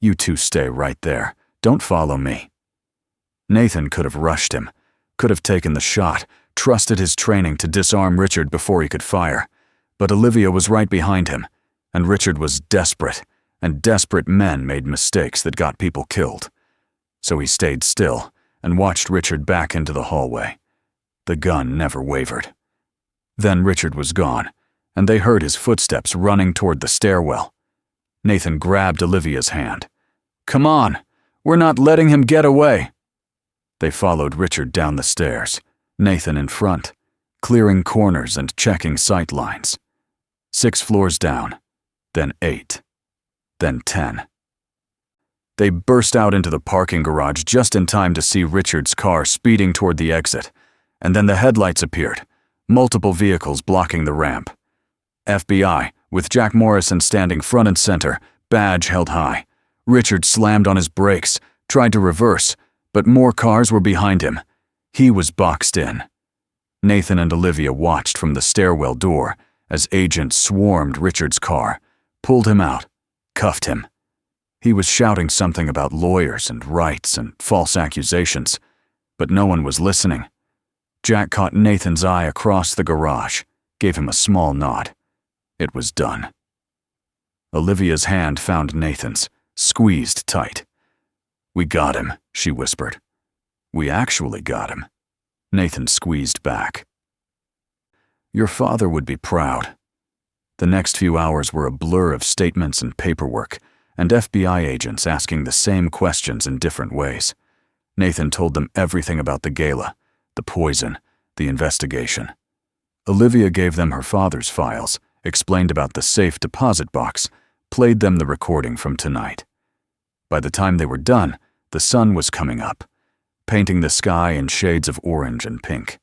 You two stay right there. Don't follow me. Nathan could have rushed him, could have taken the shot, trusted his training to disarm Richard before he could fire. But Olivia was right behind him, and Richard was desperate, and desperate men made mistakes that got people killed. So he stayed still and watched Richard back into the hallway. The gun never wavered. Then Richard was gone, and they heard his footsteps running toward the stairwell. Nathan grabbed Olivia's hand. Come on, we're not letting him get away. They followed Richard down the stairs, Nathan in front, clearing corners and checking sight lines. 6 floors down, then 8, then 10. They burst out into the parking garage just in time to see Richard's car speeding toward the exit, and then the headlights appeared, multiple vehicles blocking the ramp. FBI, with Jack Morrison standing front and center, badge held high. Richard slammed on his brakes, tried to reverse, but more cars were behind him. He was boxed in. Nathan and Olivia watched from the stairwell door as agents swarmed Richard's car, pulled him out, cuffed him. He was shouting something about lawyers and rights and false accusations, but no one was listening. Jack caught Nathan's eye across the garage, gave him a small nod. It was done. Olivia's hand found Nathan's, squeezed tight. We got him, she whispered. We actually got him. Nathan squeezed back. Your father would be proud. The next few hours were a blur of statements and paperwork, and FBI agents asking the same questions in different ways. Nathan told them everything about the gala, the poison, the investigation. Olivia gave them her father's files, explained about the safe deposit box, played them the recording from tonight. By the time they were done, the sun was coming up, painting the sky in shades of orange and pink.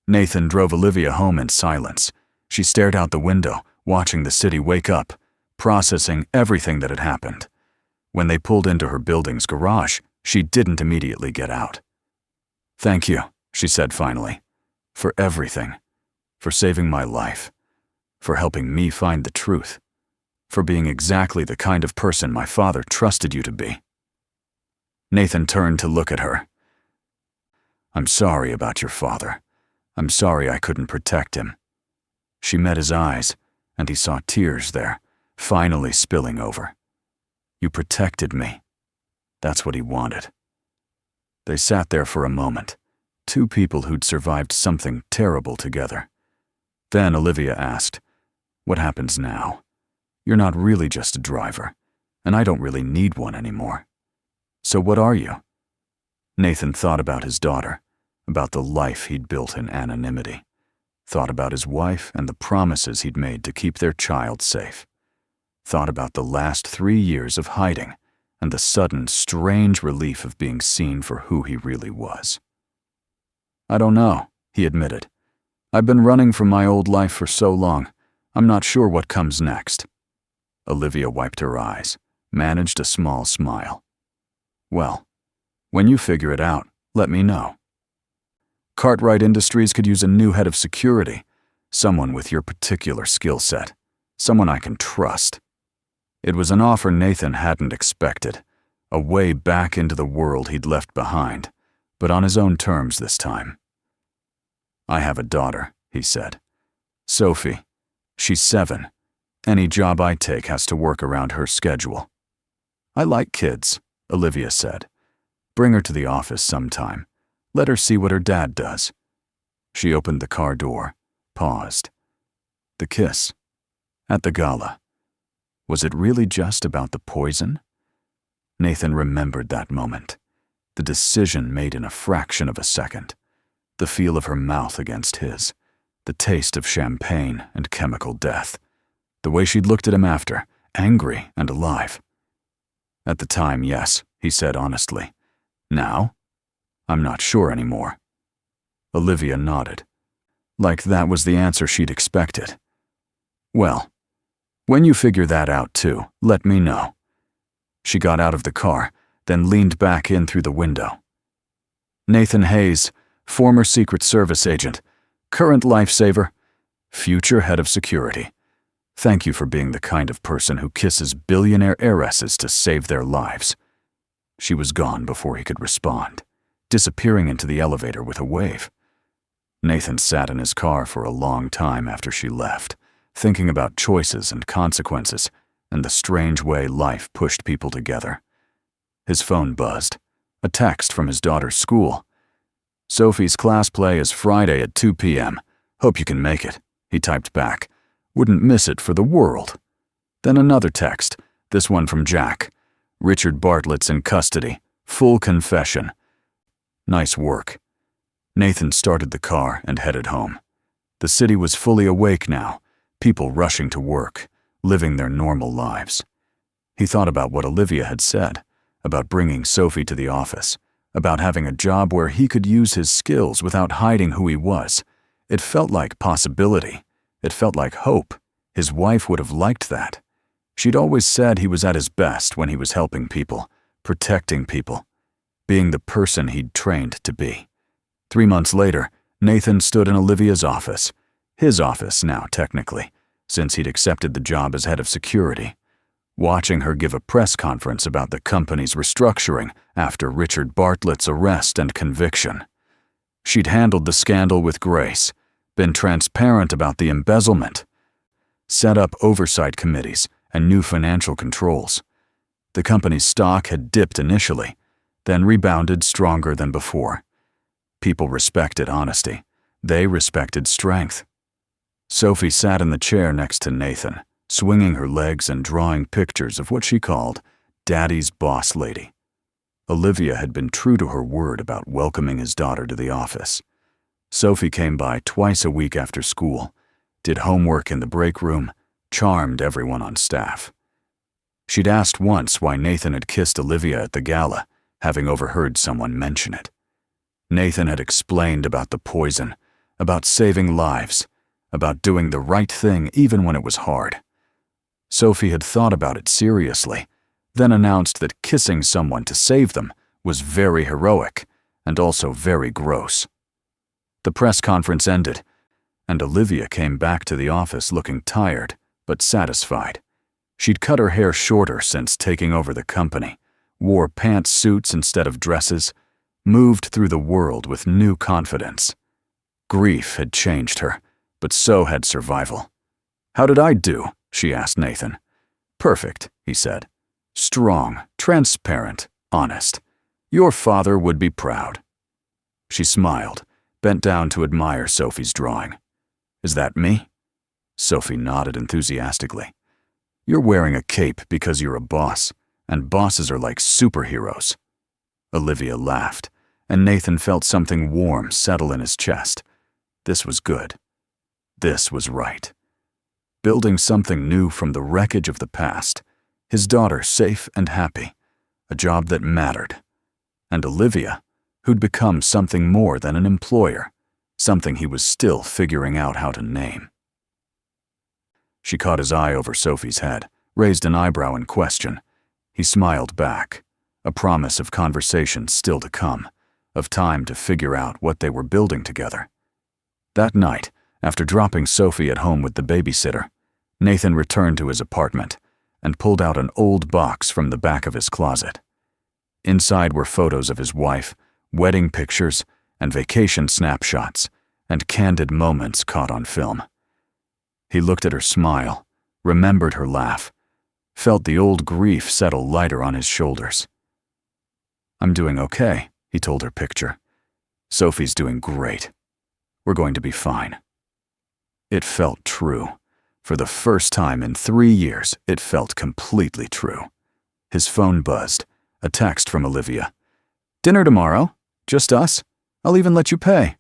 Nathan drove Olivia home in silence. She stared out the window, watching the city wake up, processing everything that had happened. When they pulled into her building's garage, she didn't immediately get out. Thank you, she said finally, for everything, for saving my life, for helping me find the truth, for being exactly the kind of person my father trusted you to be. Nathan turned to look at her. I'm sorry about your father. I'm sorry I couldn't protect him. She met his eyes, and he saw tears there, finally spilling over. You protected me. That's what he wanted. They sat there for a moment, two people who'd survived something terrible together. Then Olivia asked, what happens now? You're not really just a driver, and I don't really need one anymore. So what are you? Nathan thought about his daughter, about the life he'd built in anonymity, thought about his wife and the promises he'd made to keep their child safe, thought about the last 3 years of hiding and the sudden, strange relief of being seen for who he really was. I don't know, he admitted. I've been running from my old life for so long, I'm not sure what comes next." Olivia wiped her eyes, managed a small smile. "Well, when you figure it out, let me know. Cartwright Industries could use a new head of security, someone with your particular skill set, someone I can trust." It was an offer Nathan hadn't expected, a way back into the world he'd left behind, but on his own terms this time. "I have a daughter," he said. "Sophie. She's 7. Any job I take has to work around her schedule." "I like kids," Olivia said. "Bring her to the office sometime. Let her see what her dad does." She opened the car door, paused. The kiss. At the gala. Was it really just about the poison? Nathan remembered that moment. The decision made in a fraction of a second. The feel of her mouth against his. The taste of champagne and chemical death. The way she'd looked at him after, angry and alive. "At the time, yes," he said honestly. "Now? I'm not sure anymore." Olivia nodded. Like that was the answer she'd expected. "Well, when you figure that out too, let me know." She got out of the car, then leaned back in through the window. "Nathan Hayes, former Secret Service agent, current lifesaver, future head of security. Thank you for being the kind of person who kisses billionaire heiresses to save their lives." She was gone before he could respond, disappearing into the elevator with a wave. Nathan sat in his car for a long time after she left, thinking about choices and consequences and the strange way life pushed people together. His phone buzzed, a text from his daughter's school. "Sophie's class play is Friday at 2 p.m. Hope you can make it," he typed back. "Wouldn't miss it for the world." Then another text, this one from Jack. "Richard Bartlett's in custody. Full confession. Nice work." Nathan started the car and headed home. The city was fully awake now, people rushing to work, living their normal lives. He thought about what Olivia had said, about bringing Sophie to the office, about having a job where he could use his skills without hiding who he was. It felt like possibility. It felt like hope. His wife would have liked that. She'd always said he was at his best when he was helping people, protecting people, being the person he'd trained to be. 3 months later, Nathan stood in Olivia's office, his office now technically, since he'd accepted the job as head of security, watching her give a press conference about the company's restructuring after Richard Bartlett's arrest and conviction. She'd handled the scandal with grace, been transparent about the embezzlement, set up oversight committees and new financial controls. The company's stock had dipped initially, then rebounded stronger than before. People respected honesty. They respected strength. Sophie sat in the chair next to Nathan, swinging her legs and drawing pictures of what she called Daddy's boss lady. Olivia had been true to her word about welcoming his daughter to the office. Sophie came by twice a week after school, did homework in the break room, charmed everyone on staff. She'd asked once why Nathan had kissed Olivia at the gala, having overheard someone mention it. Nathan had explained about the poison, about saving lives, about doing the right thing even when it was hard. Sophie had thought about it seriously, then announced that kissing someone to save them was very heroic and also very gross. The press conference ended, and Olivia came back to the office looking tired but satisfied. She'd cut her hair shorter since taking over the company, wore pantsuits instead of dresses, moved through the world with new confidence. Grief had changed her, but so had survival. "How did I do?" she asked Nathan. "Perfect," he said. "Strong, transparent, honest. Your father would be proud." She smiled, bent down to admire Sophie's drawing. "Is that me?" Sophie nodded enthusiastically. "You're wearing a cape because you're a boss, and bosses are like superheroes." Olivia laughed, and Nathan felt something warm settle in his chest. This was good. This was right. Building something new from the wreckage of the past, his daughter safe and happy, a job that mattered, and Olivia, who'd become something more than an employer, something he was still figuring out how to name. She caught his eye over Sophie's head, raised an eyebrow in question. He smiled back, a promise of conversation still to come, of time to figure out what they were building together. That night, after dropping Sophie at home with the babysitter, Nathan returned to his apartment and pulled out an old box from the back of his closet. Inside were photos of his wife, wedding pictures, and vacation snapshots, and candid moments caught on film. He looked at her smile, remembered her laugh, felt the old grief settle lighter on his shoulders. "I'm doing okay," he told her picture. "Sophie's doing great. We're going to be fine." It felt true. For the first time in 3 years, it felt completely true. His phone buzzed, a text from Olivia. "Dinner tomorrow? Just us? I'll even let you pay."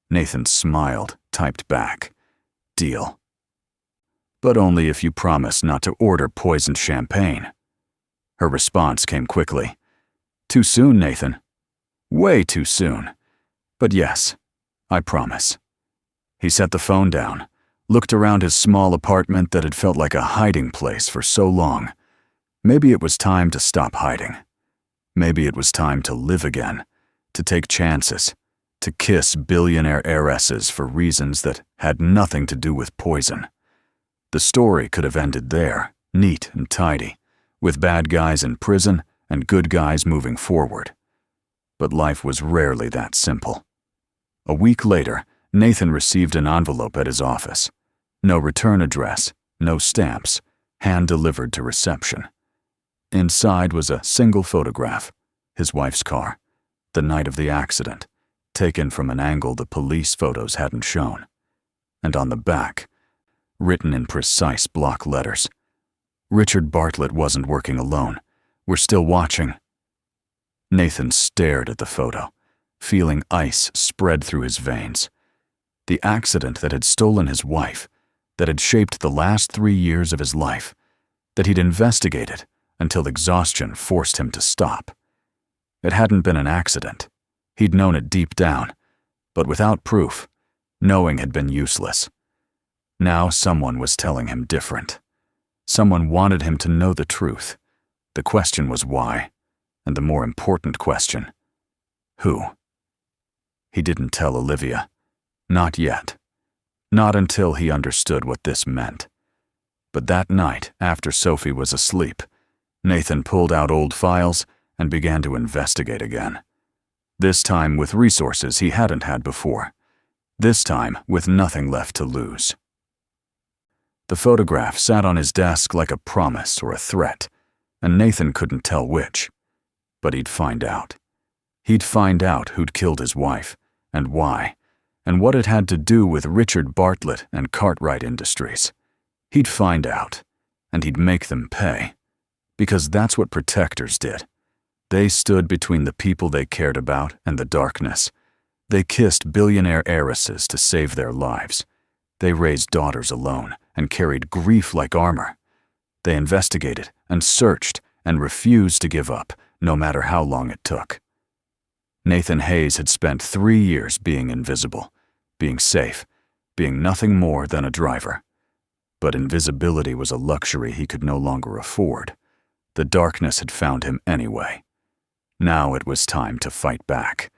Nathan smiled, typed back, "Deal. But only if you promise not to order poisoned champagne." Her response came quickly. "Too soon, Nathan. Way too soon. But yes, I promise." He set the phone down, looked around his small apartment that had felt like a hiding place for so long. Maybe it was time to stop hiding. Maybe it was time to live again, to take chances, to kiss billionaire heiresses for reasons that had nothing to do with poison. The story could have ended there, neat and tidy, with bad guys in prison and good guys moving forward. But life was rarely that simple. A week later, Nathan received an envelope at his office. No return address, no stamps, hand-delivered to reception. Inside was a single photograph, his wife's car, the night of the accident, taken from an angle the police photos hadn't shown. And on the back, written in precise block letters, "Richard Bartlett wasn't working alone. We're still watching." Nathan stared at the photo, feeling ice spread through his veins. The accident that had stolen his wife, that had shaped the last 3 years of his life, that he'd investigated until exhaustion forced him to stop. It hadn't been an accident. He'd known it deep down, but without proof, knowing had been useless. Now someone was telling him different. Someone wanted him to know the truth. The question was why, and the more important question, who? He didn't tell Olivia. Not yet. Not until he understood what this meant. But that night, after Sophie was asleep, Nathan pulled out old files and began to investigate again. This time with resources he hadn't had before. This time with nothing left to lose. The photograph sat on his desk like a promise or a threat, and Nathan couldn't tell which. But he'd find out. He'd find out who'd killed his wife, and why, and what it had to do with Richard Bartlett and Cartwright Industries. He'd find out, and he'd make them pay. Because that's what protectors did. They stood between the people they cared about and the darkness. They kissed billionaire heiresses to save their lives. They raised daughters alone and carried grief like armor. They investigated and searched and refused to give up, no matter how long it took. Nathan Hayes had spent 3 years being invisible, being safe, being nothing more than a driver. But invisibility was a luxury he could no longer afford. The darkness had found him anyway. Now it was time to fight back.